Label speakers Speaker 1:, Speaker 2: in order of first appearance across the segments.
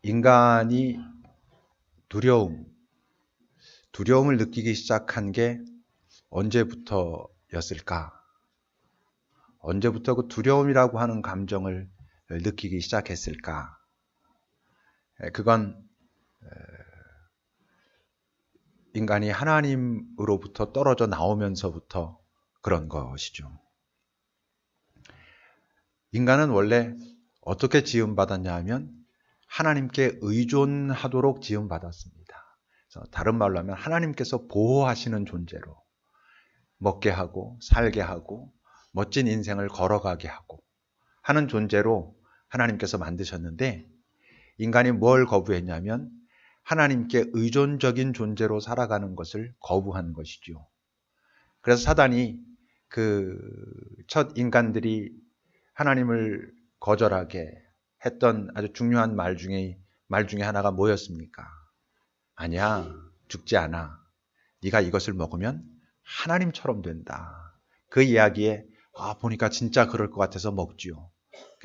Speaker 1: 인간이 두려움을 느끼기 시작한 게 언제부터였을까? 언제부터 그 두려움이라고 하는 감정을 느끼기 시작했을까? 그건 인간이 하나님으로부터 떨어져 나오면서부터 그런 것이죠. 인간은 원래 어떻게 지음받았냐 하면 하나님께 의존하도록 지음받았습니다. 그래서 다른 말로 하면 하나님께서 보호하시는 존재로 먹게 하고 살게 하고 멋진 인생을 걸어가게 하고 하는 존재로 하나님께서 만드셨는데, 인간이 뭘 거부했냐면 하나님께 의존적인 존재로 살아가는 것을 거부한 것이죠. 그래서 사단이 그 첫 인간들이 하나님을 거절하게 했던 아주 중요한 말 중에 하나가 뭐였습니까? 아니야, 죽지 않아. 네가 이것을 먹으면 하나님처럼 된다. 그 이야기에 보니까 진짜 그럴 것 같아서 먹지요.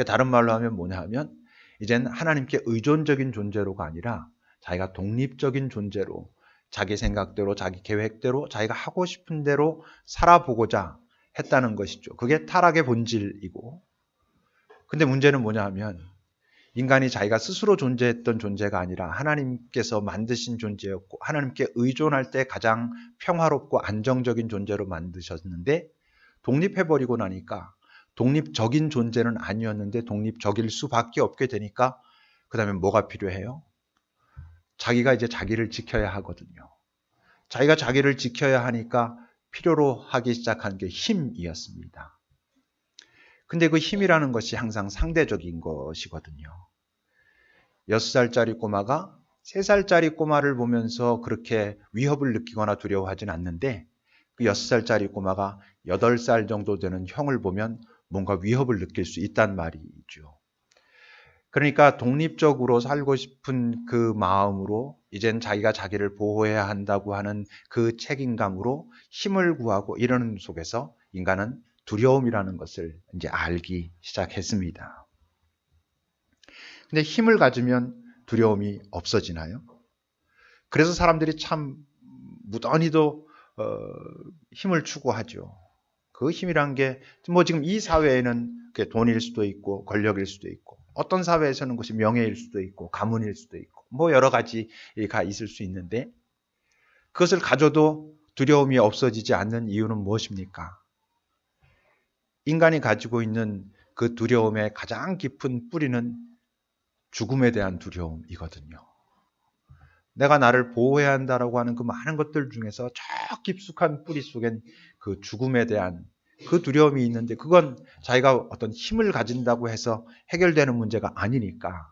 Speaker 1: 다른 말로 하면 뭐냐 하면 이젠 하나님께 의존적인 존재로가 아니라 자기가 독립적인 존재로 자기 생각대로 자기 계획대로 자기가 하고 싶은 대로 살아보고자 했다는 것이죠. 그게 타락의 본질이고, 근데 문제는 뭐냐 하면 인간이 자기가 스스로 존재했던 존재가 아니라 하나님께서 만드신 존재였고 하나님께 의존할 때 가장 평화롭고 안정적인 존재로 만드셨는데, 독립해버리고 나니까 독립적인 존재는 아니었는데 독립적일 수밖에 없게 되니까 그 다음에 뭐가 필요해요? 자기가 이제 자기를 지켜야 하거든요. 자기가 자기를 지켜야 하니까 필요로 하기 시작한 게 힘이었습니다. 근데 그 힘이라는 것이 항상 상대적인 것이거든요. 6살짜리 꼬마가 3살짜리 꼬마를 보면서 그렇게 위협을 느끼거나 두려워하진 않는데, 그 6살짜리 꼬마가 8살 정도 되는 형을 보면 뭔가 위협을 느낄 수 있단 말이죠. 그러니까 독립적으로 살고 싶은 그 마음으로 이젠 자기가 자기를 보호해야 한다고 하는 그 책임감으로 힘을 구하고 이러는 속에서 인간은 두려움이라는 것을 이제 알기 시작했습니다. 근데 힘을 가지면 두려움이 없어지나요? 그래서 사람들이 참 무던히도 힘을 추구하죠. 그 힘이란 게 지금 이 사회에는 그게 돈일 수도 있고 권력일 수도 있고, 어떤 사회에서는 그것이 명예일 수도 있고 가문일 수도 있고 여러 가지가 있을 수 있는데, 그것을 가져도 두려움이 없어지지 않는 이유는 무엇입니까? 인간이 가지고 있는 그 두려움의 가장 깊은 뿌리는 죽음에 대한 두려움이거든요. 내가 나를 보호해야 한다라고 하는 그 많은 것들 중에서 저 깊숙한 뿌리 속엔 그 죽음에 대한 그 두려움이 있는데, 그건 자기가 어떤 힘을 가진다고 해서 해결되는 문제가 아니니까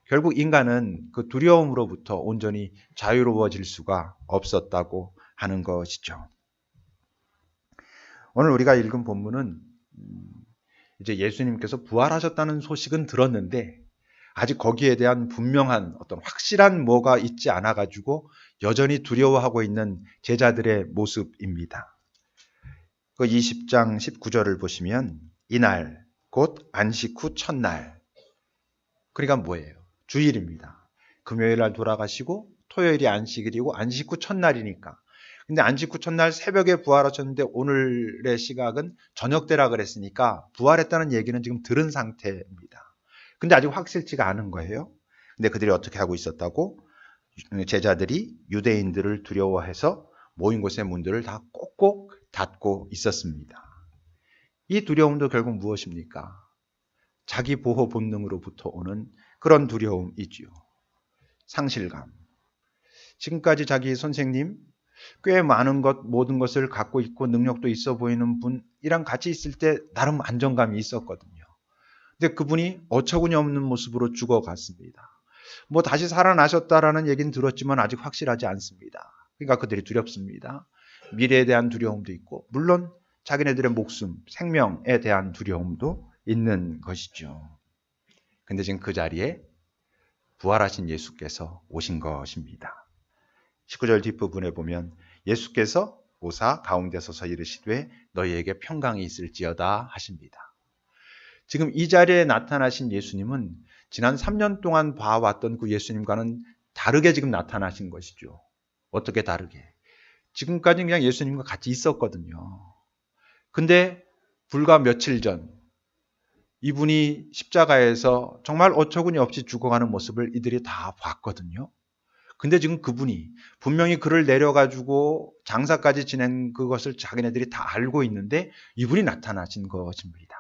Speaker 1: 결국 인간은 그 두려움으로부터 온전히 자유로워질 수가 없었다고 하는 것이죠. 오늘 우리가 읽은 본문은 이제 예수님께서 부활하셨다는 소식은 들었는데 아직 거기에 대한 분명한 어떤 확실한 뭐가 있지 않아 가지고 여전히 두려워하고 있는 제자들의 모습입니다. 그 20장 19절을 보시면 이날 곧 안식 후 첫날, 그러니까 뭐예요? 주일입니다. 금요일 날 돌아가시고 토요일이 안식일이고 안식 후 첫날이니까. 근데 안식 후 첫날 새벽에 부활하셨는데 오늘의 시각은 저녁 때라 그랬으니까 부활했다는 얘기는 지금 들은 상태입니다. 근데 아직 확실치가 않은 거예요. 근데 그들이 어떻게 하고 있었다고? 제자들이 유대인들을 두려워해서 모인 곳의 문들을 다 꼭꼭 닫고 있었습니다. 이 두려움도 결국 무엇입니까? 자기 보호 본능으로부터 오는 그런 두려움이지요. 상실감. 지금까지 자기 선생님, 꽤 많은 모든 것을 갖고 있고 능력도 있어 보이는 분이랑 같이 있을 때 나름 안정감이 있었거든요. 근데 그분이 어처구니 없는 모습으로 죽어갔습니다. 다시 살아나셨다라는 얘기는 들었지만 아직 확실하지 않습니다. 그러니까 그들이 두렵습니다. 미래에 대한 두려움도 있고, 물론 자기네들의 목숨, 생명에 대한 두려움도 있는 것이죠. 근데 지금 그 자리에 부활하신 예수께서 오신 것입니다. 19절 뒷부분에 보면 예수께서 오사 가운데 서서 이르시되 너희에게 평강이 있을지어다 하십니다. 지금 이 자리에 나타나신 예수님은 지난 3년 동안 봐왔던 그 예수님과는 다르게 지금 나타나신 것이죠. 어떻게 다르게? 지금까지 그냥 예수님과 같이 있었거든요. 근데 불과 며칠 전 이분이 십자가에서 정말 어처구니 없이 죽어가는 모습을 이들이 다 봤거든요. 근데 지금 그분이 분명히 그를 내려가지고 장사까지 지낸 그것을 자기네들이 다 알고 있는데 이분이 나타나신 것입니다.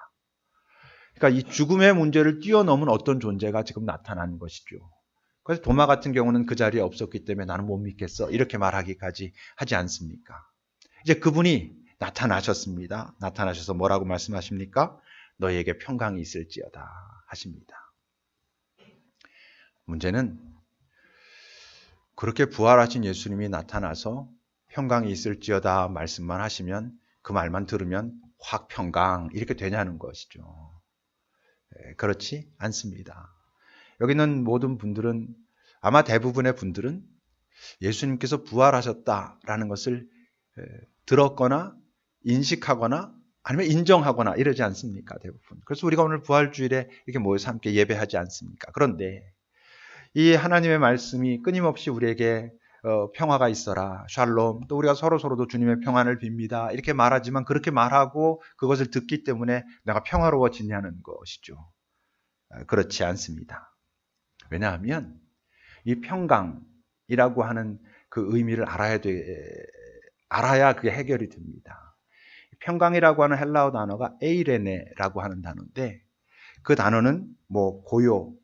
Speaker 1: 그러니까 이 죽음의 문제를 뛰어넘은 어떤 존재가 지금 나타난 것이죠. 그래서 도마 같은 경우는 그 자리에 없었기 때문에 나는 못 믿겠어 이렇게 말하기까지 하지 않습니까? 이제 그분이 나타나셨습니다. 나타나셔서 뭐라고 말씀하십니까? 너희에게 평강이 있을지어다 하십니다. 문제는 그렇게 부활하신 예수님이 나타나서 평강이 있을지어다 말씀만 하시면 그 말만 들으면 확 평강 이렇게 되냐는 것이죠. 그렇지 않습니다. 여기 있는 모든 분들은 아마 대부분의 분들은 예수님께서 부활하셨다라는 것을 들었거나 인식하거나 아니면 인정하거나 이러지 않습니까? 대부분. 그래서 우리가 오늘 부활주일에 이렇게 모여서 함께 예배하지 않습니까? 그런데 이 하나님의 말씀이 끊임없이 우리에게 평화가 있어라, 샬롬, 또 우리가 서로도 주님의 평안을 빕니다. 이렇게 말하지만 그렇게 말하고 그것을 듣기 때문에 내가 평화로워지냐는 것이죠. 그렇지 않습니다. 왜냐하면 이 평강이라고 하는 그 의미를 알아야 그게 해결이 됩니다. 평강이라고 하는 헬라어 단어가 에이레네라고 하는 단어인데 그 단어는 뭐 고요,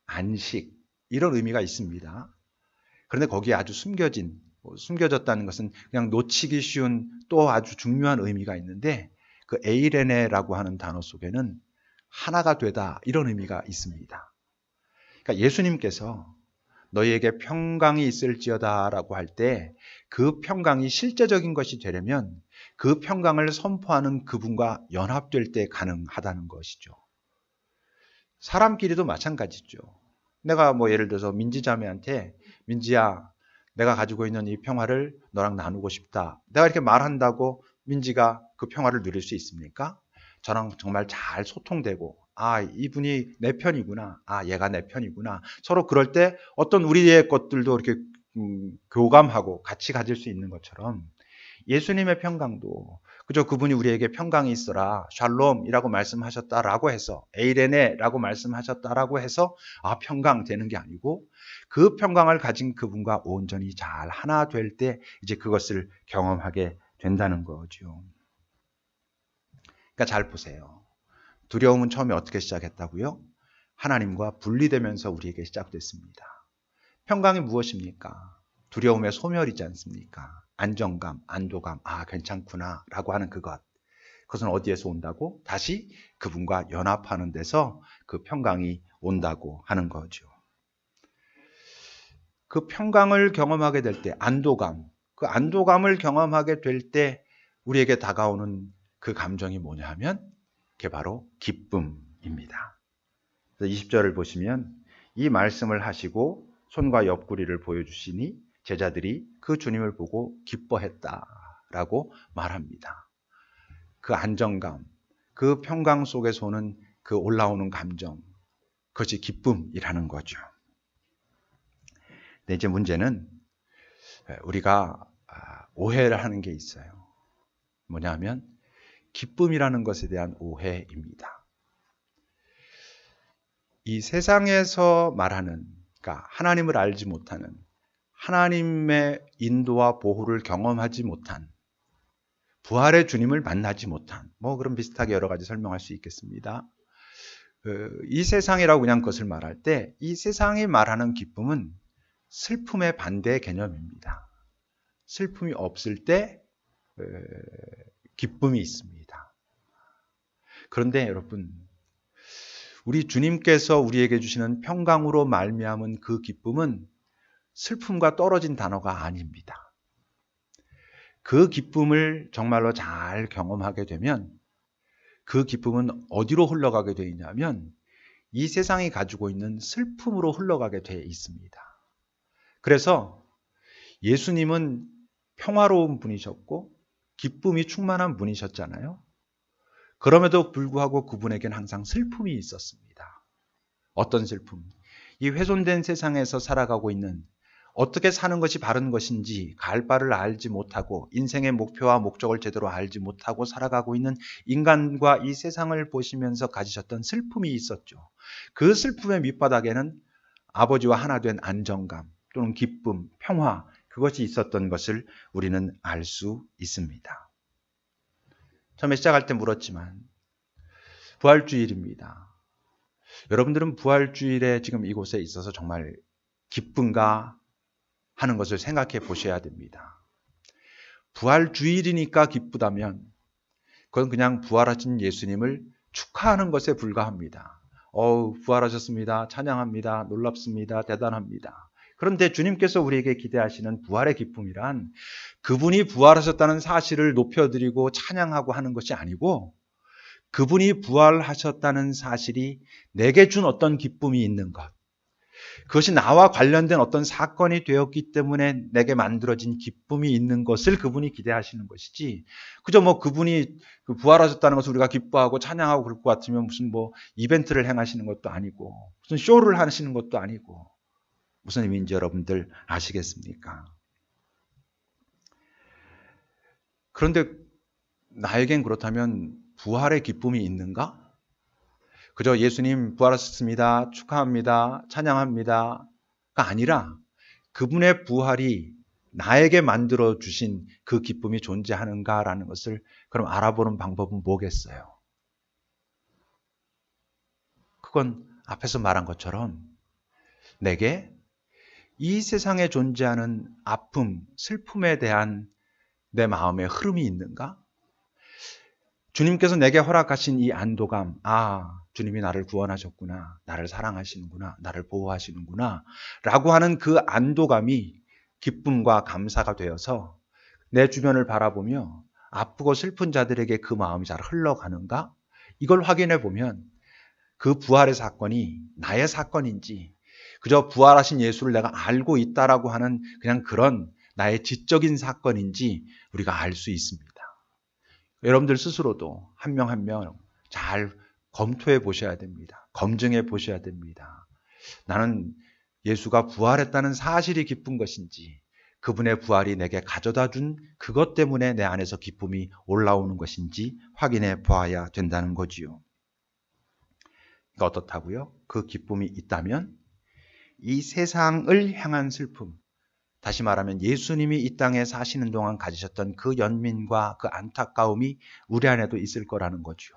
Speaker 1: 안식 이런 의미가 있습니다. 그런데 거기에 아주 숨겨졌다는 것은 그냥 놓치기 쉬운 또 아주 중요한 의미가 있는데 그 에이레네라고 하는 단어 속에는 하나가 되다 이런 의미가 있습니다. 그러니까 예수님께서 너희에게 평강이 있을지어다라고 할 때 그 평강이 실제적인 것이 되려면 그 평강을 선포하는 그분과 연합될 때 가능하다는 것이죠. 사람끼리도 마찬가지죠. 내가 뭐 예를 들어서 민지 자매한테 민지야 내가 가지고 있는 이 평화를 너랑 나누고 싶다. 내가 이렇게 말한다고 민지가 그 평화를 누릴 수 있습니까? 저랑 정말 잘 소통되고 이분이 내 편이구나. 얘가 내 편이구나. 서로 그럴 때 어떤 우리의 것들도 이렇게 교감하고 같이 가질 수 있는 것처럼 예수님의 평강도 그저 그분이 우리에게 평강이 있어라, 샬롬이라고 말씀하셨다라고 해서 에이레네라고 말씀하셨다라고 해서 평강 되는 게 아니고 그 평강을 가진 그분과 온전히 잘 하나 될 때 이제 그것을 경험하게 된다는 거죠. 그러니까 잘 보세요. 두려움은 처음에 어떻게 시작했다고요? 하나님과 분리되면서 우리에게 시작됐습니다. 평강이 무엇입니까? 두려움의 소멸이지 않습니까? 안정감, 안도감, 괜찮구나 라고 하는 그것은 어디에서 온다고? 다시 그분과 연합하는 데서 그 평강이 온다고 하는 거죠. 그 평강을 경험하게 될 때, 그 안도감을 경험하게 될 때 우리에게 다가오는 그 감정이 뭐냐 하면 그게 바로 기쁨입니다. 20절을 보시면 이 말씀을 하시고 손과 옆구리를 보여주시니 제자들이 그 주님을 보고 기뻐했다라고 말합니다. 그 안정감, 그 평강 속에서 오는 그 올라오는 감정, 그것이 기쁨이라는 거죠. 근데 이제 문제는 우리가 오해를 하는 게 있어요. 뭐냐면 기쁨이라는 것에 대한 오해입니다. 이 세상에서 말하는, 그러니까 하나님을 알지 못하는, 하나님의 인도와 보호를 경험하지 못한, 부활의 주님을 만나지 못한, 그런 비슷하게 여러 가지 설명할 수 있겠습니다. 이 세상이라고 그냥 그것을 말할 때, 이 세상이 말하는 기쁨은 슬픔의 반대 개념입니다. 슬픔이 없을 때 기쁨이 있습니다. 그런데 여러분, 우리 주님께서 우리에게 주시는 평강으로 말미암은 그 기쁨은 슬픔과 떨어진 단어가 아닙니다. 그 기쁨을 정말로 잘 경험하게 되면 그 기쁨은 어디로 흘러가게 되어 있냐면 이 세상이 가지고 있는 슬픔으로 흘러가게 되어 있습니다. 그래서 예수님은 평화로운 분이셨고 기쁨이 충만한 분이셨잖아요. 그럼에도 불구하고 그분에게는 항상 슬픔이 있었습니다. 어떤 슬픔? 이 훼손된 세상에서 살아가고 있는, 어떻게 사는 것이 바른 것인지 갈 바를 알지 못하고 인생의 목표와 목적을 제대로 알지 못하고 살아가고 있는 인간과 이 세상을 보시면서 가지셨던 슬픔이 있었죠. 그 슬픔의 밑바닥에는 아버지와 하나 된 안정감 또는 기쁨, 평화, 그것이 있었던 것을 우리는 알 수 있습니다. 처음에 시작할 때 물었지만 부활주일입니다. 여러분들은 부활주일에 지금 이곳에 있어서 정말 기쁜가 하는 것을 생각해 보셔야 됩니다. 부활주일이니까 기쁘다면 그건 그냥 부활하신 예수님을 축하하는 것에 불과합니다. 부활하셨습니다. 찬양합니다. 놀랍습니다. 대단합니다. 그런데 주님께서 우리에게 기대하시는 부활의 기쁨이란 그분이 부활하셨다는 사실을 높여드리고 찬양하고 하는 것이 아니고 그분이 부활하셨다는 사실이 내게 준 어떤 기쁨이 있는 것, 그것이 나와 관련된 어떤 사건이 되었기 때문에 내게 만들어진 기쁨이 있는 것을 그분이 기대하시는 것이지, 그저 그분이 부활하셨다는 것을 우리가 기뻐하고 찬양하고 그럴 것 같으면 무슨 이벤트를 행하시는 것도 아니고 무슨 쇼를 하시는 것도 아니고 무슨 의미인지 여러분들 아시겠습니까? 그런데 나에겐 그렇다면 부활의 기쁨이 있는가? 그저 예수님 부활하셨습니다. 축하합니다. 찬양합니다가 아니라 그분의 부활이 나에게 만들어 주신 그 기쁨이 존재하는가라는 것을 그럼 알아보는 방법은 뭐겠어요? 그건 앞에서 말한 것처럼 내게 이 세상에 존재하는 아픔, 슬픔에 대한 내 마음의 흐름이 있는가? 주님께서 내게 허락하신 이 안도감, 주님이 나를 구원하셨구나, 나를 사랑하시는구나, 나를 보호하시는구나 라고 하는 그 안도감이 기쁨과 감사가 되어서 내 주변을 바라보며 아프고 슬픈 자들에게 그 마음이 잘 흘러가는가? 이걸 확인해 보면 그 부활의 사건이 나의 사건인지 그저 부활하신 예수를 내가 알고 있다라고 하는 그냥 그런 나의 지적인 사건인지 우리가 알 수 있습니다. 여러분들 스스로도 한 명 한 명 잘 검토해 보셔야 됩니다. 검증해 보셔야 됩니다. 나는 예수가 부활했다는 사실이 기쁜 것인지 그분의 부활이 내게 가져다 준 그것 때문에 내 안에서 기쁨이 올라오는 것인지 확인해 보아야 된다는 거지요. 그러니까 어떻다고요? 그 기쁨이 있다면 이 세상을 향한 슬픔, 다시 말하면 예수님이 이 땅에 사시는 동안 가지셨던 그 연민과 그 안타까움이 우리 안에도 있을 거라는 거죠.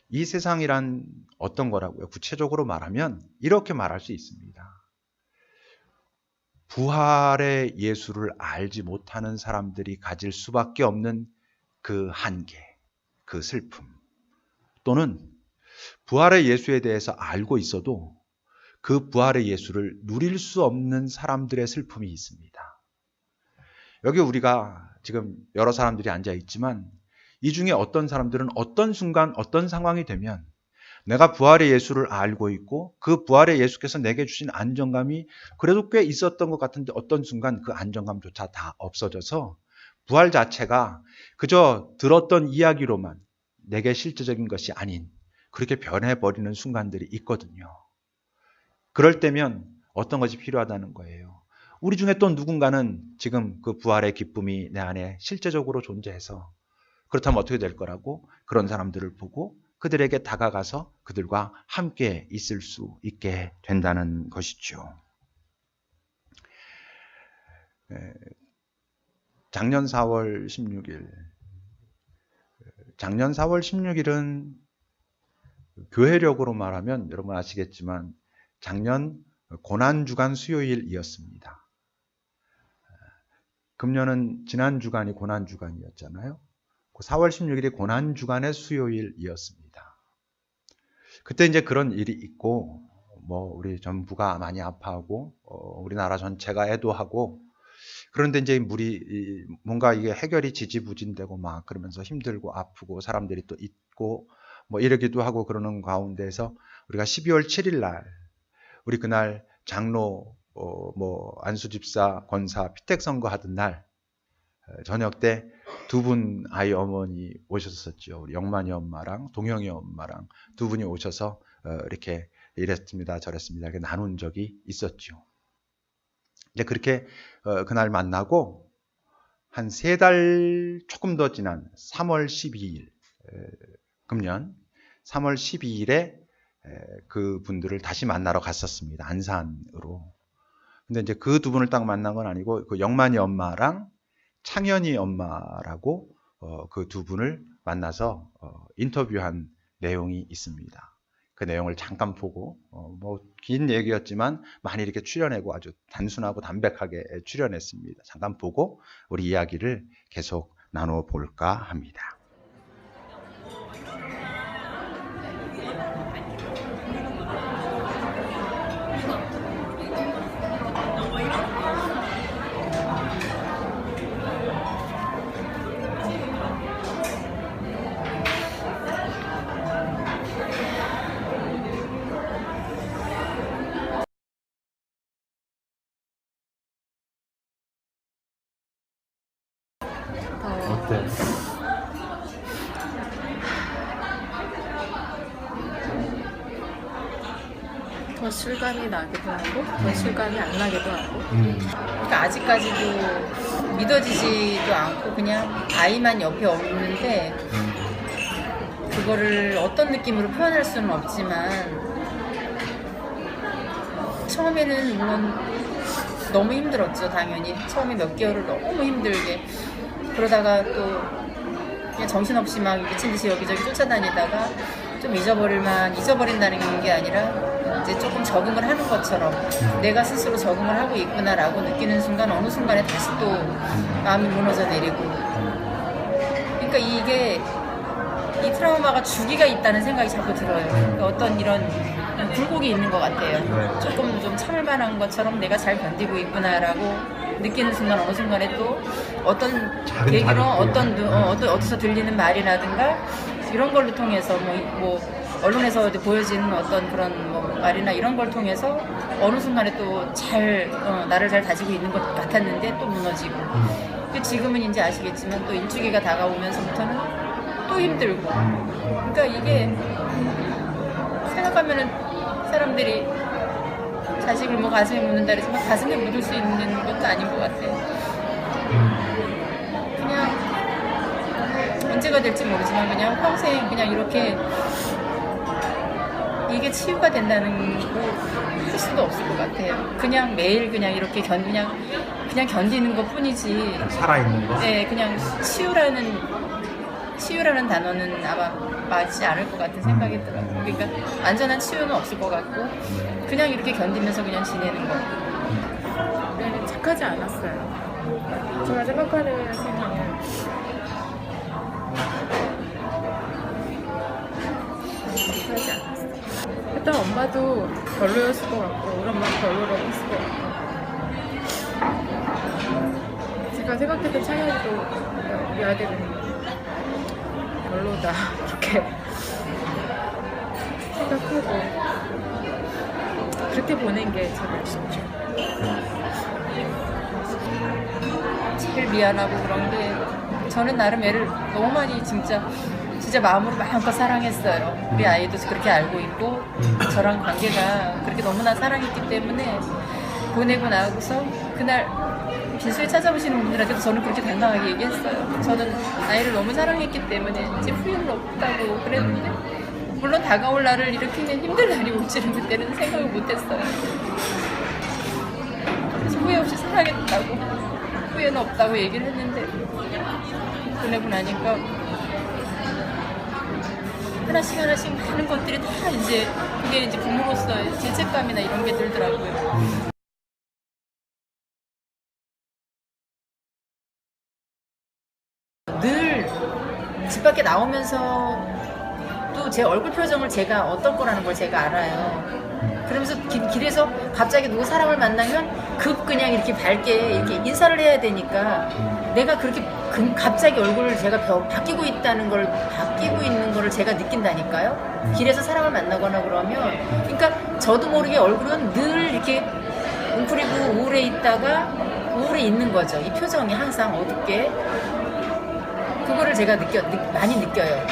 Speaker 1: 이 세상이란 어떤 거라고요? 구체적으로 말하면 이렇게 말할 수 있습니다. 부활의 예수를 알지 못하는 사람들이 가질 수밖에 없는 그 한계, 그 슬픔, 또는 부활의 예수에 대해서 알고 있어도 그 부활의 예수를 누릴 수 없는 사람들의 슬픔이 있습니다. 여기 우리가 지금 여러 사람들이 앉아 있지만 이 중에 어떤 사람들은 어떤 순간 어떤 상황이 되면 내가 부활의 예수를 알고 있고 그 부활의 예수께서 내게 주신 안정감이 그래도 꽤 있었던 것 같은데 어떤 순간 그 안정감조차 다 없어져서 부활 자체가 그저 들었던 이야기로만 내게 실제적인 것이 아닌 그렇게 변해버리는 순간들이 있거든요. 그럴 때면 어떤 것이 필요하다는 거예요. 우리 중에 또 누군가는 지금 그 부활의 기쁨이 내 안에 실제적으로 존재해서 그렇다면 어떻게 될 거라고 그런 사람들을 보고 그들에게 다가가서 그들과 함께 있을 수 있게 된다는 것이죠. 작년 4월 16일은 교회력으로 말하면 여러분 아시겠지만 작년 고난주간 수요일이었습니다. 금년은 지난 주간이 고난주간이었잖아요. 4월 16일이 고난주간의 수요일이었습니다. 그때 이제 그런 일이 있고, 우리 전부가 많이 아파하고, 우리나라 전체가 애도하고, 그런데 이제 뭔가 이게 해결이 지지부진되고 막 그러면서 힘들고 아프고 사람들이 또 있고, 이러기도 하고 그러는 가운데서 우리가 12월 7일 날, 우리 그날 장로, 안수집사, 권사, 피택 선거 하던 날, 저녁 때 두 분 아이 어머니 오셨었죠. 우리 영만이 엄마랑 동영이 엄마랑 두 분이 오셔서 이렇게 이랬습니다, 저랬습니다. 이렇게 나눈 적이 있었죠. 이제 그렇게 그날 만나고 한 3달 조금 더 지난 3월 12일, 금년 3월 12일에 그 분들을 다시 만나러 갔었습니다. 안산으로. 근데 이제 그 두 분을 딱 만난 건 아니고 그 영만이 엄마랑 창현이 엄마라고 그 두 분을 만나서 인터뷰한 내용이 있습니다. 그 내용을 잠깐 보고 뭐 긴 얘기였지만 많이 이렇게 추려내고 아주 단순하고 담백하게 추려냈습니다. 잠깐 보고 우리 이야기를 계속 나눠볼까 합니다. 어때?
Speaker 2: 더 실감이 나기도 하고 더 실감이 안 나기도 하고 그러니까 아직까지도 믿어지지도 않고 그냥 아이만 옆에 없는데 그거를 어떤 느낌으로 표현할 수는 없지만 처음에는 물론 너무 힘들었죠. 당연히 처음에 몇 개월을 너무 힘들게 그러다가 또 그냥 정신없이 막 미친 듯이 여기저기 쫓아다니다가 좀 잊어버린다는 게 아니라 이제 조금 적응을 하는 것처럼 내가 스스로 적응을 하고 있구나라고 느끼는 순간 어느 순간에 다시 또 마음이 무너져 내리고 그러니까 이게 이 트라우마가 주기가 있다는 생각이 자꾸 들어요. 그러니까 어떤 이런 굴곡이 있는 것 같아요. 조금 좀 참을 만한 것처럼 내가 잘 견디고 있구나라고 느끼는 순간 어느 순간에 또 어떤 계기로 어디서 들리는 말이라든가 이런 걸로 통해서 뭐 언론에서 보여지는 어떤 그런 뭐 말이나 이런 걸 통해서 어느 순간에 또 나를 잘 다지고 있는 것 같았는데 또 무너지고 지금은 이제 아시겠지만 또 일주기가 다가오면서부터는 또 힘들고 그러니까 이게 생각하면은 사람들이 자식을 뭐 가슴에 묻는다 그러지만 가슴에 묻을 수 있는 것도 아닌 것 같아요. 그냥 언제가 될지 모르지만 그냥 평생 그냥 이렇게 이게 치유가 된다는 거 할 수도 없을 것 같아요. 그냥 매일 그냥 이렇게 그냥 견디는 것 뿐이지.
Speaker 1: 살아있는 거?
Speaker 2: 네, 그냥 치유라는 단어는 아마 맞지 않을 것 같은 생각이 들어요. 그러니까 완전한 치유는 없을 것 같고 그냥 이렇게 견디면서 그냥 지내는 거.
Speaker 3: 네, 착하지 않았어요. 제가 생각하는 생각은 착하지 않았어요. 일단 엄마도 별로였을 것 같고 우리 엄마도 별로라고 했을 것 같고 제가 생각했던 창현이도 우리 아들은 별로다 이렇게 생각하고 그렇게 보낸 게 제일 쉽죠.
Speaker 2: 제일 미안하고 그런 게 저는 나름 애를 너무 많이 진짜 마음으로 마음껏 사랑했어요. 우리 아이도 그렇게 알고 있고 저랑 관계가 그렇게 너무나 사랑했기 때문에 보내고 나고서 그날 빈소에 찾아오시는 분들한테도 저는 그렇게 당당하게 얘기했어요. 저는 아이를 너무 사랑했기 때문에 이제 후회는 없다고 그랬는데 물론 다가올 날을 이렇게 힘든 날이 올지는 그때는 생각을 못했어요. 그래서 후회 없이 사랑했다고 후회는 없다고 얘기를 했는데 보내고 나니까 하나씩 많은 것들이 다 이제 그게 이제 부모로서의 죄책감이나 이런 게 들더라고요. 늘 집 밖에 나오면서 또 제 얼굴 표정을 제가 어떤 거라는 걸 제가 알아요. 그러면서 길에서 갑자기 누구 사람을 만나면 그냥 이렇게 밝게 이렇게 인사를 해야 되니까 내가 그렇게 갑자기 얼굴을 제가 바뀌고 있는 거를 제가 느낀다니까요. 길에서 사람을 만나거나 그러면 그러니까 저도 모르게 얼굴은 늘 이렇게 웅크리고 우울해 있는 거죠. 이 표정이 항상 어둡게 그거를 제가 많이 느껴요.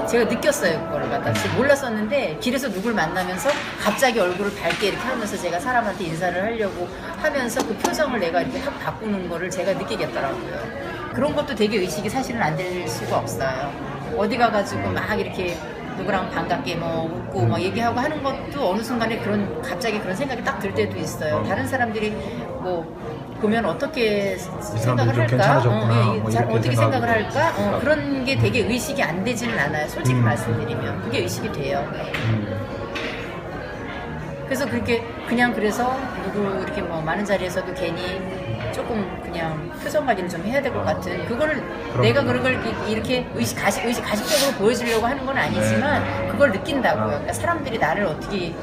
Speaker 2: 제가 느꼈어요. 그거를 갖다 몰랐었는데 길에서 누굴 만나면서 갑자기 얼굴을 밝게 이렇게 하면서 제가 사람한테 인사를 하려고 하면서 그 표정을 내가 이렇게 확 바꾸는 거를 제가 느끼겠더라고요. 그런 것도 되게 의식이 사실은 안 될 수가 없어요. 어디 가가지고 막 이렇게 누구랑 반갑게 뭐 웃고 막 얘기하고 하는 것도 어느 순간에 갑자기 그런 생각이 딱 들 때도 있어요. 다른 사람들이 뭐 보면 어떻게 생각을 할까? 어떻게 생각을 할까? 그런 게 되게 의식이 안 되지는 않아요. 솔직히 말씀드리면 그게 의식이 돼요. 그래서 그래서 누구 이렇게 뭐 많은 자리에서도 괜히 조금 그냥 표정 관리는 좀 해야 될 것 같은 그거를 내가 그런 걸 이렇게 가식적으로 보여주려고 하는 건 아니지만 그걸 느낀다고요. 그러니까 사람들이 나를 어떻게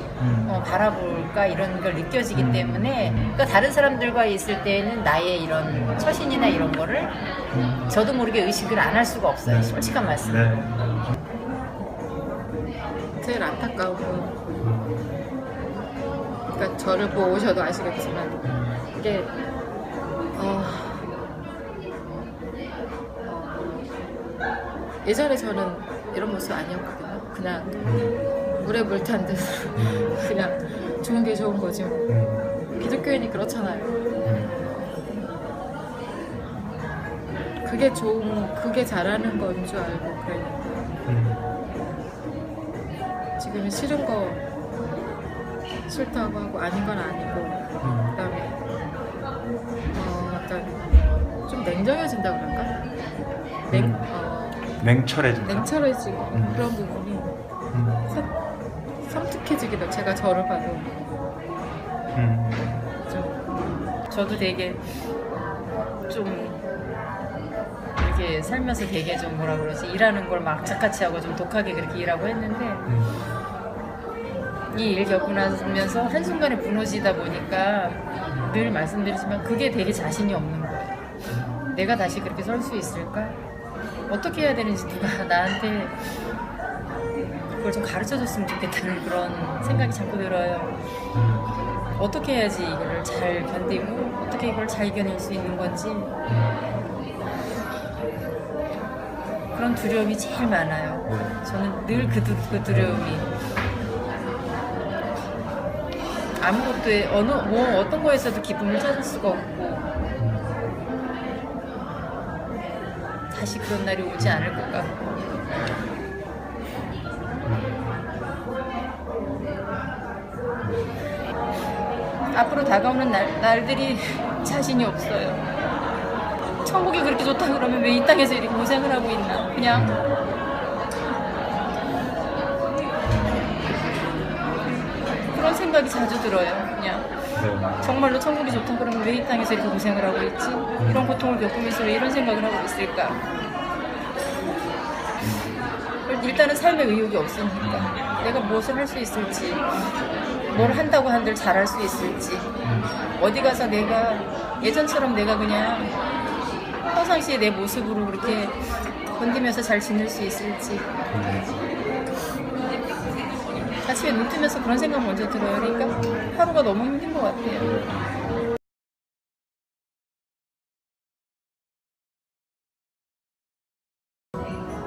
Speaker 2: 바라볼까 이런 걸 느껴지기 때문에 그러니까 다른 사람들과 있을 때는 나의 이런 처신이나 이런 거를 저도 모르게 의식을 안 할 수가 없어요. 솔직한 말씀.
Speaker 3: 제일 안타까운 건 그러니까 저를 보셔도 아시겠지만 이게 예전에 저는 이런 모습 아니었거든요. 그냥 물에 물 탄 듯 그냥 좋은 게 좋은 거지. 기독교인이 그렇잖아요. 그게 잘하는 건 줄 알고 그러니까 지금 싫은 거 싫다고 하고 아닌 건 아니고 그다음에 약간 좀 냉정해진다 그럴까? 냉철해지고 그런 부분이 섬뜩해지기도 제가 저를 봐도
Speaker 2: 저도 되게 좀 이렇게 살면서 되게 좀 뭐라 그러지 일하는 걸 막 악착같이 하고 좀 독하게 그렇게 일하고 했는데 이 일 겪고 나면서 한순간에 무너지다 보니까 늘 말씀드리지만 그게 되게 자신이 없는 거예요. 내가 다시 그렇게 설 수 있을까? 어떻게 해야 되는지 누가 나한테 그걸 좀 가르쳐줬으면 좋겠다는 그런 생각이 자꾸 들어요. 어떻게 해야지 이거를 잘 견디고 어떻게 이걸 잘 이겨낼 수 있는 건지 그런 두려움이 제일 많아요. 저는 늘 그 두려움이 아무것도 어떤 거에서도 기쁨을 찾을 수가 없고 다시 그런 날이 오지 않을 것 같고 앞으로 다가오는 날들이 자신이 없어요. 천국이 그렇게 좋다 그러면 왜 이 땅에서 이렇게 고생을 하고 있나 그냥 그런 생각이 자주 들어요. 그냥 정말로 천국이 좋다 그러면 왜 이 땅에서 이렇게 고생을 하고 있지? 이런 고통을 겪으면서 왜 이런 생각을 하고 있을까? 일단은 삶의 의욕이 없으니까 내가 무엇을 할 수 있을지 뭘 한다고 한들 잘할 수 있을지 어디 가서 내가 예전처럼 내가 그냥 평상시에 내 모습으로 그렇게 견디면서 잘 지낼 수 있을지 아침에 눈 뜨면서 그런 생각 먼저 들어요. 그러니까 하루가 너무 힘든 것 같아요.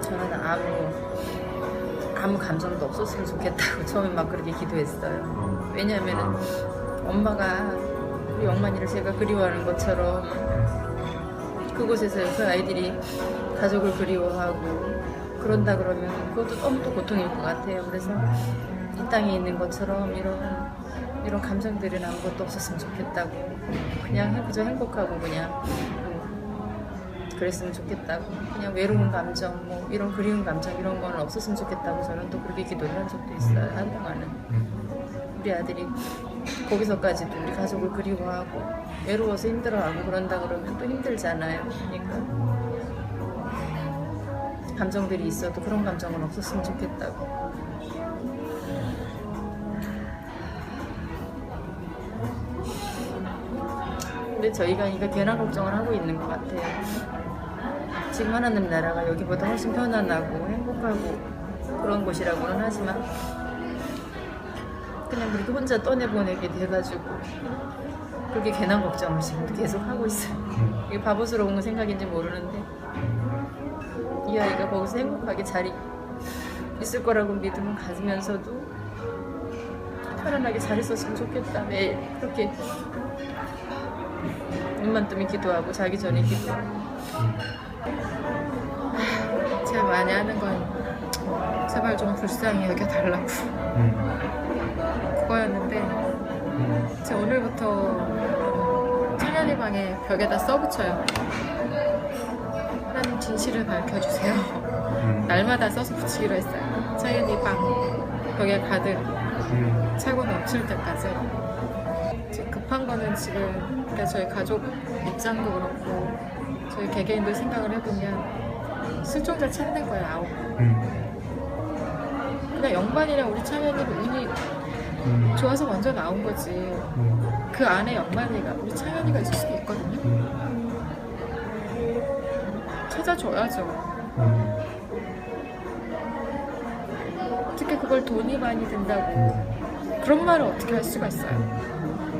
Speaker 2: 저는 아무 감정도 없었으면 좋겠다고 처음에 막 그렇게 기도했어요. 왜냐하면 엄마가 우리 영만이를 제가 그리워하는 것처럼 그곳에서 그 아이들이 가족을 그리워하고 그런다 그러면 그것도 너무 또 고통일 것 같아요. 그래서 이 땅에 있는 것처럼 이런 감정들은 아무것도 없었으면 좋겠다고 그냥 그저 행복하고 그냥 그랬으면 좋겠다고 그냥 외로운 감정 뭐 이런 그리운 감정 이런 건 없었으면 좋겠다고 저는 또 그렇게 기도를 한 적도 있어요. 한동안은 우리 아들이 거기서까지도 우리 가족을 그리워하고 외로워서 힘들어하고 그런다 그러면 또 힘들잖아요. 그러니까 감정들이 있어도 그런 감정은 없었으면 좋겠다고. 근데 저희가 괜한 걱정을 하고 있는 것 같아요. 지금 하나님 나라가 여기보다 훨씬 편안하고 행복하고 그런 곳이라고는 하지만 그냥 그렇게 혼자 떠내보내게 돼가지고 그렇게 괜한 걱정을 지금도 계속 하고 있어요. 이게 바보스러운 생각인지 모르는데 이 아이가 거기서 행복하게 잘 있을 거라고 믿음을 가지면서도 편안하게 잘 있었으면 좋겠다. 매일 그렇게 눈만 뜨면 기도하고 자기 전에 기도하고.
Speaker 3: 제가 많이 하는 건 제발 좀 불쌍히 여겨달라고 그거였는데 제가 오늘부터 창현이 방에 벽에다 써붙여요. 하나님 진실을 밝혀주세요. 날마다 써서 붙이기로 했어요. 창현이 방 벽에 가득 차고 넘칠 때까지. 지금 급한 거는 지금 그러니까 저희 가족 입장도 그렇고 저희 개개인도 생각을 해보면 실종자 찾는 거예요. 9. 그냥 영만이랑 우리 창현이가 운이 좋아서 먼저 나온 거지. 그 안에 영만이가 우리 창현이가 있을 수도 있거든요. 찾아줘야죠. 어떻게 그걸 돈이 많이 든다고 그런 말을 어떻게 할 수가 있어요.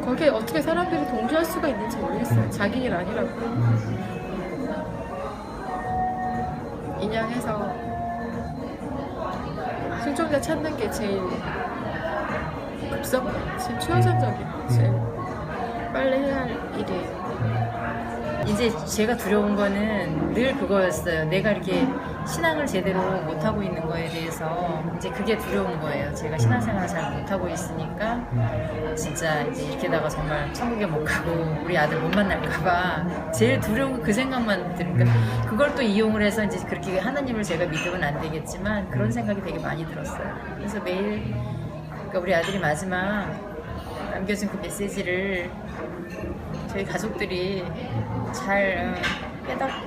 Speaker 3: 거기에 어떻게 사람들이 동조할 수가 있는지 모르겠어요. 자기 일 아니라고. 인양해서 실종자 찾는 게 제일 급선, 제일 최우선적인, 제일 빨리 해야 할 일이에요.
Speaker 2: 이제 제가 두려운 거는 늘 그거였어요. 내가 이렇게 신앙을 제대로 못하고 있는 거에 대해서 이제 그게 두려운 거예요. 제가 신앙생활을 잘 못하고 있으니까 진짜 이제 이렇게다가 정말 천국에 못 가고 우리 아들 못 만날까봐 제일 두려운 거 그 생각만 드니까 그걸 또 이용을 해서 이제 그렇게 하나님을 제가 믿으면 안 되겠지만 그런 생각이 되게 많이 들었어요. 그래서 매일 그러니까 우리 아들이 마지막 남겨준 그 메시지를 저희 가족들이 잘 깨닫고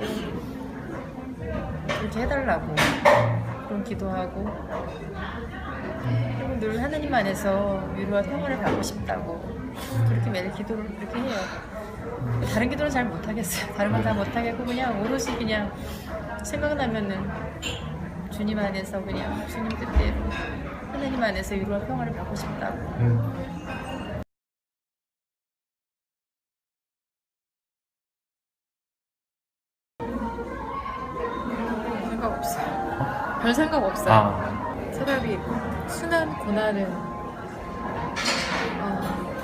Speaker 2: 그렇게 해달라고 그런 기도하고 그리고 늘 하나님 안에서 위로와 평안을 받고 싶다고 그렇게 매일 기도를 그렇게 해요. 다른 기도는 잘 못하겠어요. 다른 건 다 못하겠고 그냥 오롯이 그냥 생각나면은 주님 안에서 그냥 주님 뜻대로 하나님 안에서 위로와 평안을 받고 싶다고.
Speaker 3: 생각 없어요. 별 생각 없어요. 차라리 순한 고난은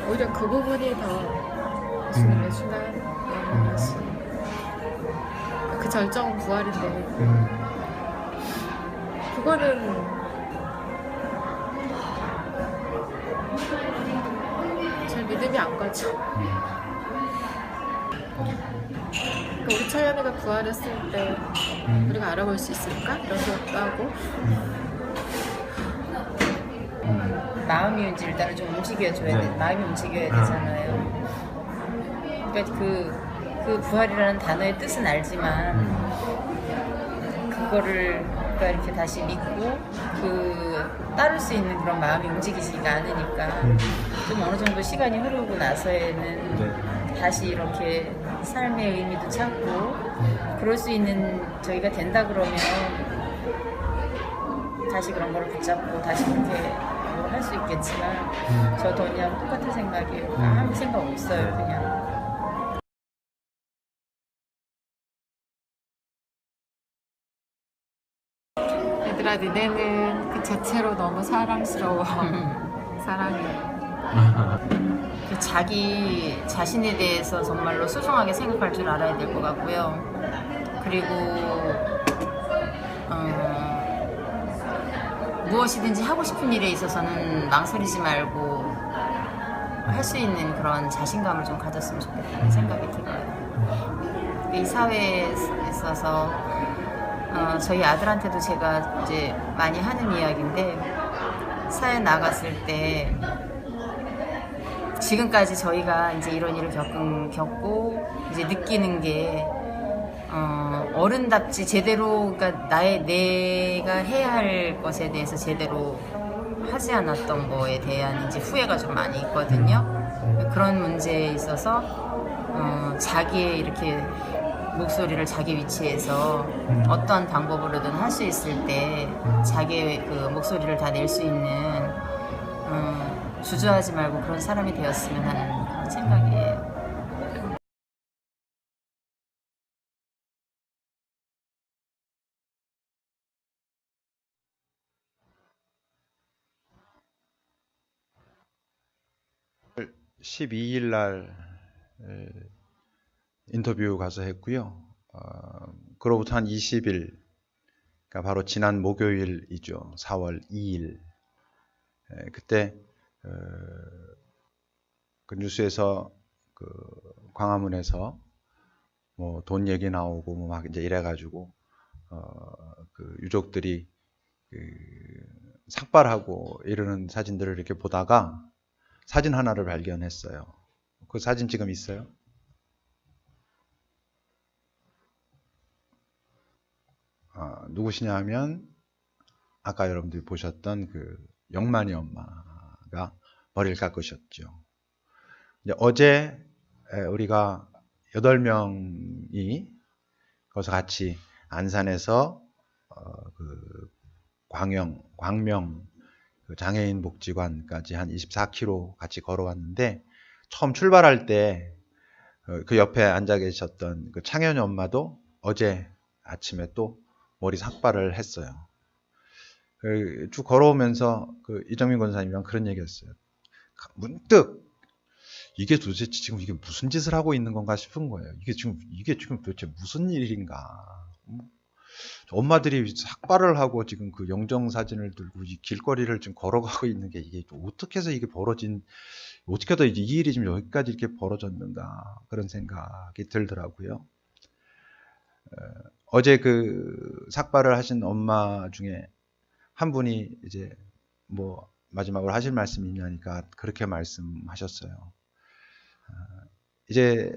Speaker 3: 오히려 그 부분이 더 주님의 순한 영원하신 그 절정은 부활인데 그거는 잘 믿음이 안 가죠. 그러니까 우리 차연이가 부활했을 때 우리가 알아볼 수 있을까? 이런 생각도 하고
Speaker 2: 마음이 이제 일단은 좀 움직여줘야 돼. 마음이 움직여야 되잖아요. 그러니까 그 부활이라는 단어의 뜻은 알지만 그거를 그러니까 이렇게 다시 믿고 따를 수 있는 그런 마음이 움직이지가 않으니까 좀 어느 정도 시간이 흐르고 나서에는 다시 이렇게 삶의 의미도 찾고 그럴 수 있는 저희가 된다 그러면 다시 그런 거를 붙잡고 다시 그렇게 할 수 있겠지만 저도 그냥 똑같은 생각이에요. 아무 생각 없어요. 그냥
Speaker 3: 얘들아 니네는 그 자체로 너무 사랑스러워. 사랑해.
Speaker 2: 자기 자신에 대해서 정말로 소중하게 생각할 줄 알아야 될 것 같고요. 그리고 무엇이든지 하고 싶은 일에 있어서는 망설이지 말고 할 수 있는 그런 자신감을 좀 가졌으면 좋겠다는 생각이 들어요. 이 사회에 있어서 저희 아들한테도 제가 이제 많이 하는 이야기인데 사회 나갔을 때 지금까지 저희가 이제 이런 일을 겪고 이제 느끼는 게 어른답지 제대로 그러니까 내가 해야 할 것에 대해서 제대로 하지 않았던 거에 대한 이제 후회가 좀 많이 있거든요. 그런 문제에 있어서 자기의 이렇게 목소리를 자기 위치에서 어떠한 방법으로든 할 수 있을 때 자기의 그 목소리를 다 낼 수 있는 주저하지 말고 그런 사람이 되었으면 하는 그런 생각이에요.
Speaker 1: 12일 날 인터뷰 가서 했고요. 그로부터 한 20일, 그러니까 바로 지난 목요일이죠. 4월 2일. 그때 그 뉴스에서 그 광화문에서 뭐 돈 얘기 나오고 뭐 막 이제 이래가지고 그 유족들이 그 삭발하고 이러는 사진들을 이렇게 보다가 사진 하나를 발견했어요. 그 사진 지금 있어요? 누구시냐 하면 아까 여러분들이 보셨던 그 영만이 엄마가 머리를 깎으셨죠. 이제 어제 우리가 8명이 거기서 같이 안산에서 그 광명 그 장애인 복지관까지 한 24km 같이 걸어왔는데, 처음 출발할 때 그 옆에 앉아 계셨던 그 창현이 엄마도 어제 아침에 또 머리 삭발을 했어요. 쭉 걸어오면서 그 이정민 권사님이랑 그런 얘기했어요. 문득 이게 도대체 지금 이게 무슨 짓을 하고 있는 건가 싶은 거예요. 이게 지금 도대체 무슨 일인가. 엄마들이 삭발을 하고 지금 그 영정 사진을 들고 이 길거리를 지금 걸어가고 있는 게 이게 어떻게 해서 이게 어떻게 해서 이 일이 지금 여기까지 이렇게 벌어졌는가, 그런 생각이 들더라고요. 어제 그 삭발을 하신 엄마 중에 한 분이 이제 뭐 마지막으로 하실 말씀이 있냐니까 그렇게 말씀하셨어요. 이제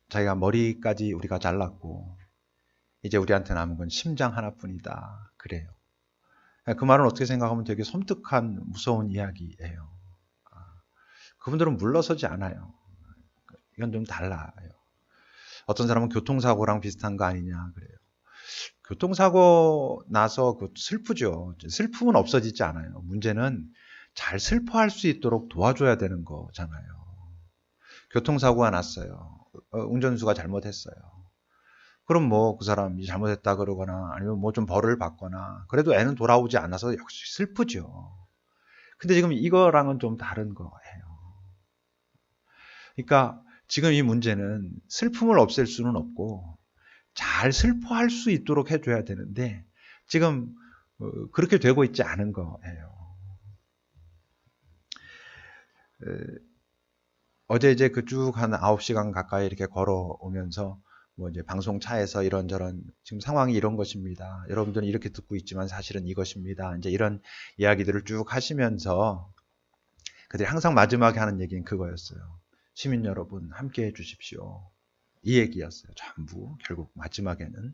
Speaker 1: 자기가 머리까지 우리가 잘랐고 이제 우리한테 남은 건 심장 하나뿐이다, 그래요. 그 말은 어떻게 생각하면 되게 섬뜩한 무서운 이야기예요. 그분들은 물러서지 않아요. 이건 좀 달라요. 어떤 사람은 교통사고랑 비슷한 거 아니냐 그래요. 교통사고 나서 슬프죠. 슬픔은 없어지지 않아요. 문제는 잘 슬퍼할 수 있도록 도와줘야 되는 거잖아요. 교통사고가 났어요. 운전수가 잘못했어요. 그럼 뭐 그 사람이 잘못했다 그러거나 아니면 뭐 좀 벌을 받거나 그래도 애는 돌아오지 않아서 역시 슬프죠. 근데 지금 이거랑은 좀 다른 거예요. 그러니까 지금 이 문제는 슬픔을 없앨 수는 없고 잘 슬퍼할 수 있도록 해줘야 되는데 지금 그렇게 되고 있지 않은 거예요. 어제 이제 그 쭉 한 9시간 가까이 이렇게 걸어오면서 뭐 이제 방송차에서 이런저런 지금 상황이 이런 것입니다. 여러분들은 이렇게 듣고 있지만 사실은 이것입니다. 이제 이런 이야기들을 쭉 하시면서 그들이 항상 마지막에 하는 얘기는 그거였어요. 시민 여러분 함께 해 주십시오. 이 얘기였어요. 전부 결국 마지막에는.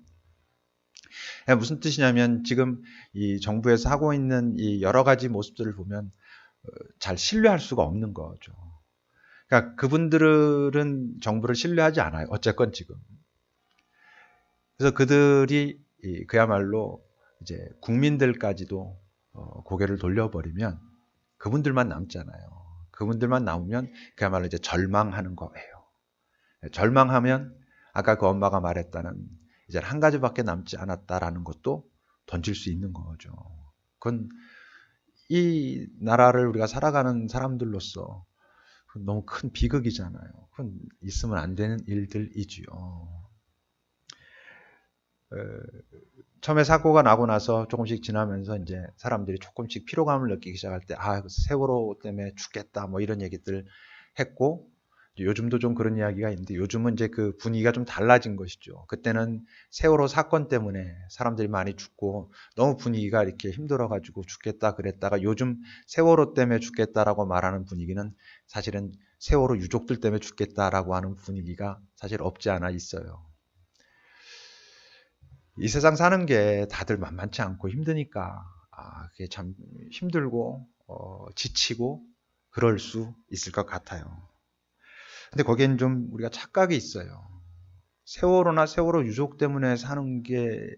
Speaker 1: 무슨 뜻이냐면 지금 이 정부에서 하고 있는 이 여러 가지 모습들을 보면 잘 신뢰할 수가 없는 거죠. 그러니까 그분들은 정부를 신뢰하지 않아요. 어쨌건 지금. 그래서 그들이 그야말로 이제 국민들까지도 고개를 돌려버리면 그분들만 남잖아요. 그분들만 남으면 그야말로 이제 절망하는 거예요. 절망하면 아까 그 엄마가 말했다는 이제 한 가지밖에 남지 않았다라는 것도 던질 수 있는 거죠. 그건 이 나라를 우리가 살아가는 사람들로서 너무 큰 비극이잖아요. 그건 있으면 안 되는 일들이지요. 처음에 사고가 나고 나서 조금씩 지나면서 이제 사람들이 조금씩 피로감을 느끼기 시작할 때, 세월호 때문에 죽겠다, 뭐 이런 얘기들 했고, 요즘도 좀 그런 이야기가 있는데, 요즘은 이제 그 분위기가 좀 달라진 것이죠. 그때는 세월호 사건 때문에 사람들이 많이 죽고, 너무 분위기가 이렇게 힘들어가지고 죽겠다 그랬다가, 요즘 세월호 때문에 죽겠다라고 말하는 분위기는 사실은 세월호 유족들 때문에 죽겠다라고 하는 분위기가 사실 없지 않아 있어요. 이 세상 사는 게 다들 만만치 않고 힘드니까 그게 참 힘들고 지치고 그럴 수 있을 것 같아요. 근데 거기엔 좀 우리가 착각이 있어요. 세월호나 세월호 유족 때문에 사는 게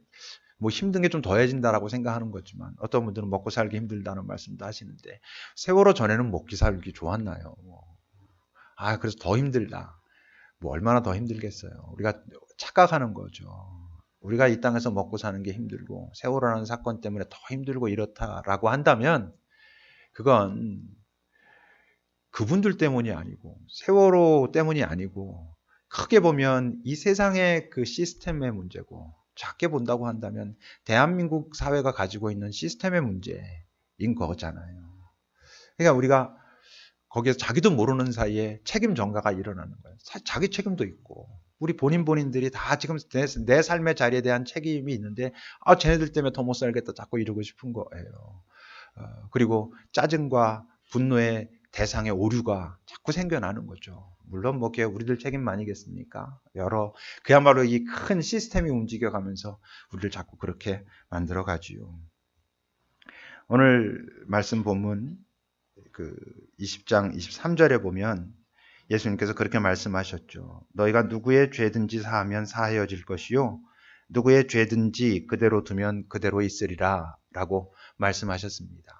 Speaker 1: 뭐 힘든 게 좀 더해진다라고 생각하는 거지만 어떤 분들은 먹고 살기 힘들다는 말씀도 하시는데 세월호 전에는 먹기 살기 좋았나요? 그래서 더 힘들다. 뭐 얼마나 더 힘들겠어요. 우리가 착각하는 거죠. 우리가 이 땅에서 먹고 사는 게 힘들고 세월호라는 사건 때문에 더 힘들고 이렇다라고 한다면 그건 그분들 때문이 아니고 세월호 때문이 아니고 크게 보면 이 세상의 그 시스템의 문제고 작게 본다고 한다면 대한민국 사회가 가지고 있는 시스템의 문제인 거잖아요. 그러니까 우리가 거기에서 자기도 모르는 사이에 책임 전가가 일어나는 거예요. 자기 책임도 있고 우리 본인들이 다 지금 내 삶의 자리에 대한 책임이 있는데 쟤네들 때문에 더 못 살겠다 자꾸 이러고 싶은 거예요. 그리고 짜증과 분노의 대상의 오류가 자꾸 생겨나는 거죠. 물론 뭐 그게 우리들 책임 아니겠습니까? 그야말로 이 큰 시스템이 움직여가면서 우리를 자꾸 그렇게 만들어가지요. 오늘 말씀 본문 그 20장 23절에 보면 예수님께서 그렇게 말씀하셨죠. 너희가 누구의 죄든지 사하면 사하여질 것이요 누구의 죄든지 그대로 두면 그대로 있으리라 라고 말씀하셨습니다.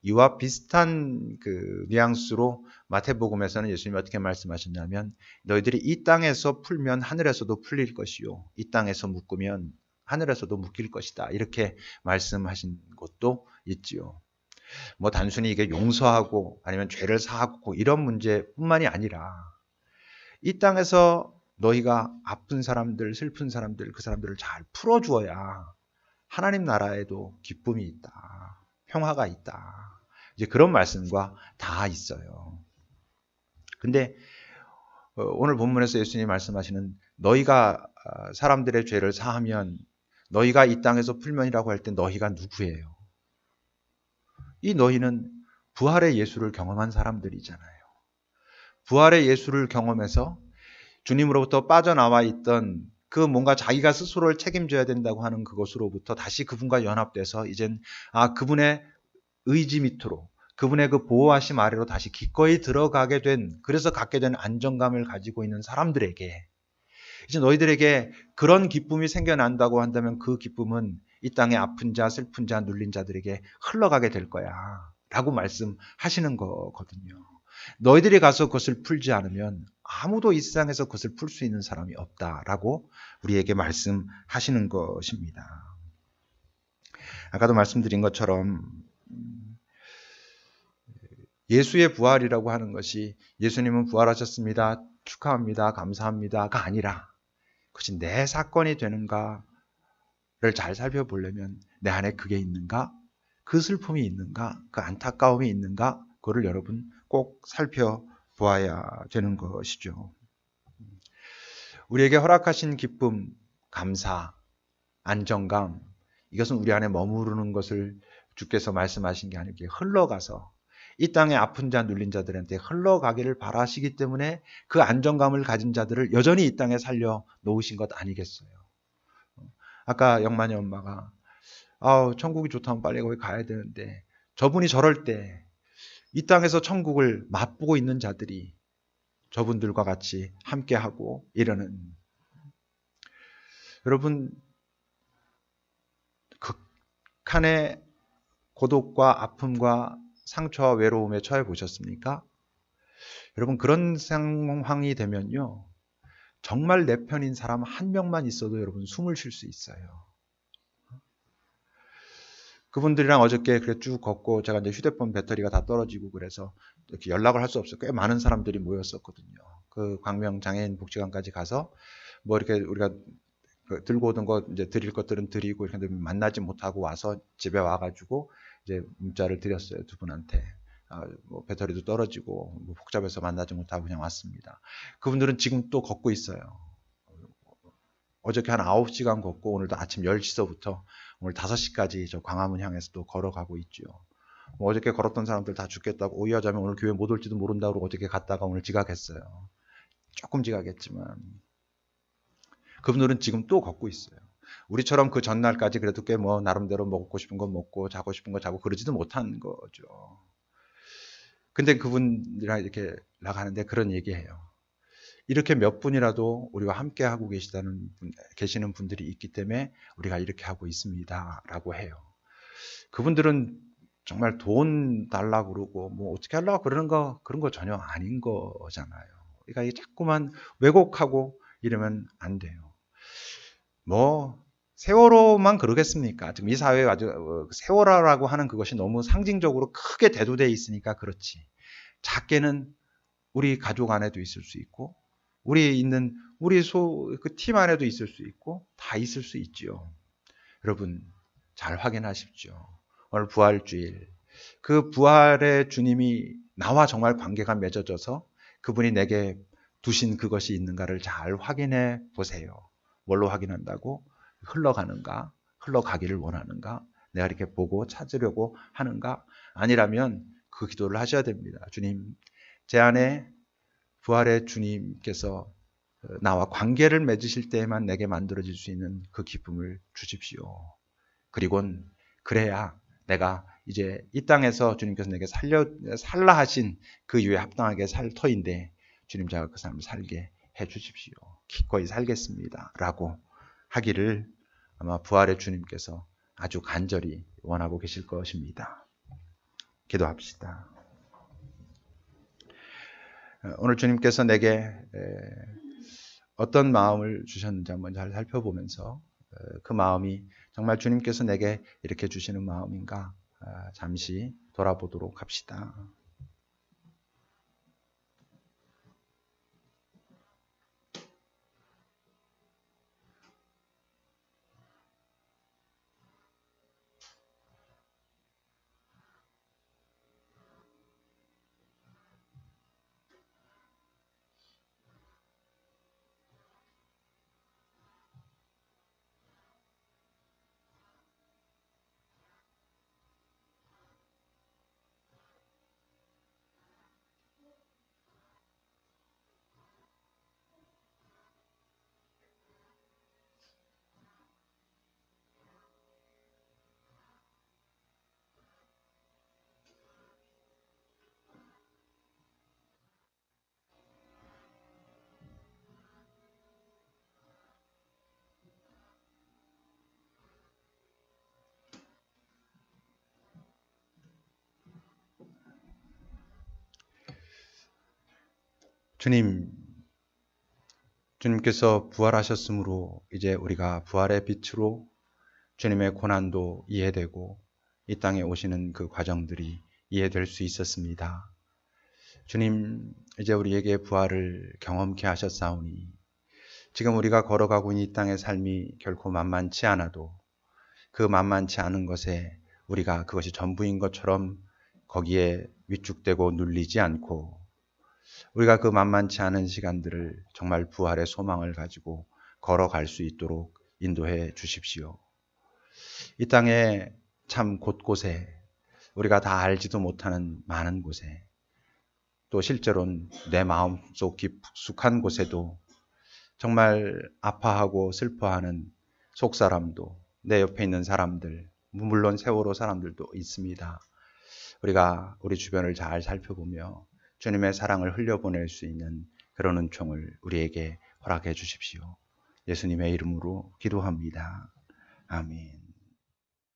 Speaker 1: 이와 비슷한 그 뉘앙스로 마태복음에서는 예수님이 어떻게 말씀하셨냐면 너희들이 이 땅에서 풀면 하늘에서도 풀릴 것이요 이 땅에서 묶으면 하늘에서도 묶일 것이다 이렇게 말씀하신 것도 있지요. 뭐 단순히 이게 용서하고 아니면 죄를 사하고 이런 문제뿐만이 아니라 이 땅에서 너희가 아픈 사람들, 슬픈 사람들, 그 사람들을 잘 풀어주어야 하나님 나라에도 기쁨이 있다, 평화가 있다. 이제 그런 말씀과 다 있어요. 근데 오늘 본문에서 예수님이 말씀하시는 너희가 사람들의 죄를 사하면 너희가 이 땅에서 풀면이라고 할 때 너희가 누구예요? 이 너희는 부활의 예수를 경험한 사람들이잖아요. 부활의 예수를 경험해서 주님으로부터 빠져나와 있던 그 뭔가 자기가 스스로를 책임져야 된다고 하는 그것으로부터 다시 그분과 연합돼서 이젠 그분의 의지 밑으로 그분의 그 보호하심 아래로 다시 기꺼이 들어가게 된 그래서 갖게 된 안정감을 가지고 있는 사람들에게 이제 너희들에게 그런 기쁨이 생겨난다고 한다면 그 기쁨은 이 땅에 아픈 자, 슬픈 자, 눌린 자들에게 흘러가게 될 거야 라고 말씀하시는 거거든요. 너희들이 가서 그것을 풀지 않으면 아무도 이 세상에서 그것을 풀 수 있는 사람이 없다라고 우리에게 말씀하시는 것입니다. 아까도 말씀드린 것처럼 예수의 부활이라고 하는 것이 예수님은 부활하셨습니다. 축하합니다. 감사합니다가 아니라 그것이 내 사건이 되는가를 잘 살펴보려면 내 안에 그게 있는가? 그 슬픔이 있는가? 그 안타까움이 있는가? 그거를 여러분 꼭 살펴보아야 되는 것이죠. 우리에게 허락하신 기쁨, 감사, 안정감 이것은 우리 안에 머무르는 것을 주께서 말씀하신 게 아니고 흘러가서 이 땅에 아픈 자, 눌린 자들한테 흘러가기를 바라시기 때문에 그 안정감을 가진 자들을 여전히 이 땅에 살려 놓으신 것 아니겠어요. 아까 영만이 엄마가 천국이 좋다면 빨리 거기 가야 되는데 저분이 저럴 때 이 땅에서 천국을 맛보고 있는 자들이 저분들과 같이 함께하고 이러는 여러분 극한의 고독과 아픔과 상처와 외로움에 처해 보셨습니까? 여러분 그런 상황이 되면요 정말 내 편인 사람 한 명만 있어도 여러분 숨을 쉴 수 있어요. 그분들이랑 어저께 그래 쭉 걷고 제가 이제 휴대폰 배터리가 다 떨어지고 그래서 이렇게 연락을 할 수 없어요. 꽤 많은 사람들이 모였었거든요. 그 광명 장애인 복지관까지 가서 뭐 이렇게 우리가 들고 오던 거 이제 드릴 것들은 드리고 이렇게 만나지 못하고 와서 집에 와가지고 이제 문자를 드렸어요. 두 분한테. 뭐 배터리도 떨어지고 뭐 복잡해서 만나지 못하고 그냥 왔습니다. 그분들은 지금 또 걷고 있어요. 어저께 한 9시간 걷고 오늘도 아침 10시서부터 오늘 5시까지 저 광화문 향해서 또 걸어가고 있죠. 뭐 어저께 걸었던 사람들 다 죽겠다고 오해하자면 오늘 교회 못 올지도 모른다고 어저께 갔다가 오늘 지각했어요. 조금 지각했지만 그분들은 지금 또 걷고 있어요. 우리처럼 그 전날까지 그래도 꽤 뭐 나름대로 먹고 싶은 거 먹고 자고 싶은 거 자고 그러지도 못한 거죠. 근데 그분들이랑 이렇게 나가는데 그런 얘기해요. 이렇게 몇 분이라도 우리와 함께 하고 계시는 분들이 있기 때문에 우리가 이렇게 하고 있습니다 라고 해요. 그분들은 정말 돈 달라고 그러고 뭐 어떻게 하려고 그런 거 전혀 아닌 거잖아요. 그러니까 이게 자꾸만 왜곡하고 이러면 안 돼요. 뭐 세월호만 그러겠습니까? 지금 이 사회에 아주 세월호라고 하는 그것이 너무 상징적으로 크게 대두되어 있으니까 그렇지. 작게는 우리 가족 안에도 있을 수 있고, 우리 그 팀 안에도 있을 수 있고, 다 있을 수 있지요. 여러분, 잘 확인하십시오. 오늘 부활주일, 그 부활의 주님이 나와 정말 관계가 맺어져서 그분이 내게 두신 그것이 있는가를 잘 확인해 보세요. 뭘로 확인한다고? 흘러가는가? 흘러가기를 원하는가? 내가 이렇게 보고 찾으려고 하는가? 아니라면 그 기도를 하셔야 됩니다. 주님, 제 안에 부활의 주님께서 나와 관계를 맺으실 때에만 내게 만들어질 수 있는 그 기쁨을 주십시오. 그리고는 그래야 내가 이제 이 땅에서 주님께서 내게 살라 하신 그 이유에 합당하게 살 터인데, 주님, 제가 그 삶을 살게 해 주십시오. 기꺼이 살겠습니다. 라고 하기를 아마 부활의 주님께서 아주 간절히 원하고 계실 것입니다. 기도합시다. 오늘 주님께서 내게 어떤 마음을 주셨는지 한번 잘 살펴보면서 그 마음이 정말 주님께서 내게 이렇게 주시는 마음인가 잠시 돌아보도록 합시다. 주님께서 부활하셨으므로 이제 우리가 부활의 빛으로 주님의 고난도 이해되고 이 땅에 오시는 그 과정들이 이해될 수 있었습니다. 주님, 이제 우리에게 부활을 경험케 하셨사오니 지금 우리가 걸어가고 있는 이 땅의 삶이 결코 만만치 않아도 그 만만치 않은 것에 우리가 그것이 전부인 것처럼 거기에 위축되고 눌리지 않고 우리가 그 만만치 않은 시간들을 정말 부활의 소망을 가지고 걸어갈 수 있도록 인도해 주십시오. 이 땅에 참 곳곳에 우리가 다 알지도 못하는 많은 곳에 또 실제로는 내 마음속 깊숙한 곳에도 정말 아파하고 슬퍼하는 속사람도 내 옆에 있는 사람들, 물론 세월호 사람들도 있습니다. 우리가 우리 주변을 잘 살펴보며 주님의 사랑을 흘려보낼 수 있는 그런 은총을 우리에게 허락해 주십시오. 예수님의 이름으로 기도합니다. 아멘.